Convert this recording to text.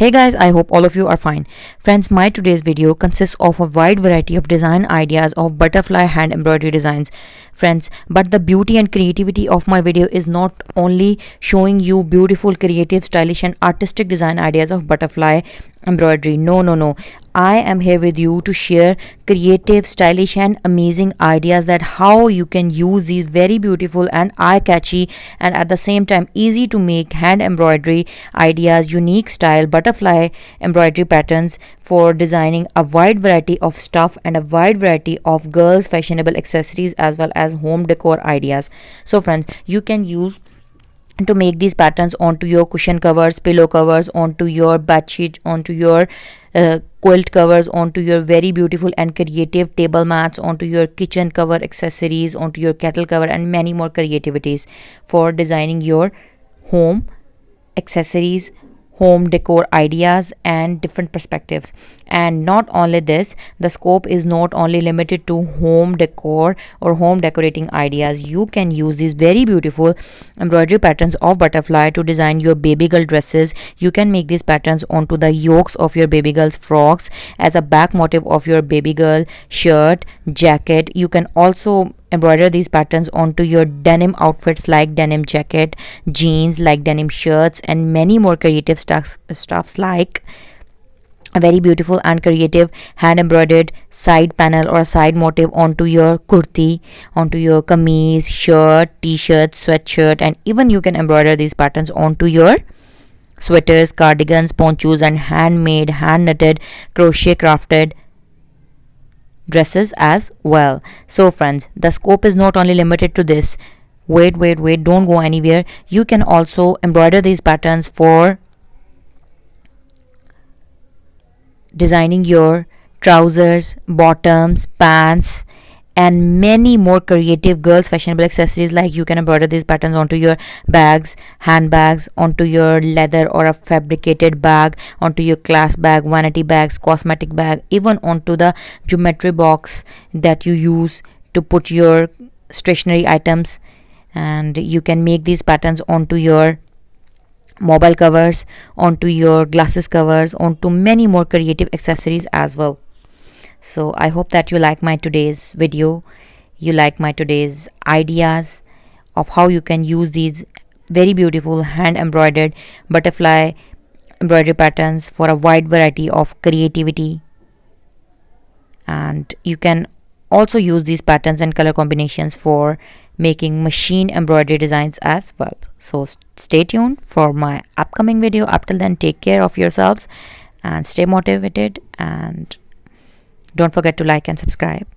Hey guys, I hope all of you are fine. Friends, my today's video consists of a wide variety of design ideas of butterfly hand embroidery designs. Friends, but the beauty and creativity of my video is not only showing you beautiful, creative, stylish and artistic design ideas of butterfly embroidery. No. I am here with you to share creative, stylish and amazing ideas that how you can use these very beautiful and eye-catchy and at the same time easy to make hand embroidery ideas, unique style butterfly embroidery patterns for designing a wide variety of stuff and a wide variety of girls fashionable accessories as well as home decor ideas. So friends, you can use to make these patterns onto your cushion covers, pillow covers, onto your bed sheet, onto your quilt covers, onto your very beautiful and creative table mats, onto your kitchen cover accessories, onto your kettle cover and many more creativities for designing your home accessories, home decor ideas and different perspectives. And not only this, the scope is not only limited to home decor or home decorating ideas. You can use these very beautiful embroidery patterns of butterfly to design your baby girl dresses. You can make these patterns onto the yokes of your baby girl's frocks as a back motif of your baby girl shirt, jacket. You can also embroider these patterns onto your denim outfits like denim jacket, jeans like denim shirts and many more creative stuffs like a very beautiful and creative hand embroidered side panel or a side motif onto your kurti, onto your kameez, shirt, t-shirt, sweatshirt, and even you can embroider these patterns onto your sweaters, cardigans, ponchos and handmade, hand knitted, crochet crafted dresses as well. So friends, the scope is not only limited to this. Wait, don't go anywhere. You can also embroider these patterns for designing your trousers, bottoms, pants and many more creative girls fashionable accessories. Like you can embroider these patterns onto your bags, handbags, onto your leather or a fabricated bag, onto your class bag, vanity bags, cosmetic bag, even onto the geometry box that you use to put your stationery items. And you can make these patterns onto your mobile covers, onto your glasses covers, onto many more creative accessories as well. So I hope that you like my today's video, you like my today's ideas of how you can use these very beautiful hand embroidered butterfly embroidery patterns for a wide variety of creativity. And you can also use these patterns and color combinations for making machine embroidery designs as well. So stay tuned for my upcoming video. Up till then, take care of yourselves and stay motivated, and don't forget to like and subscribe.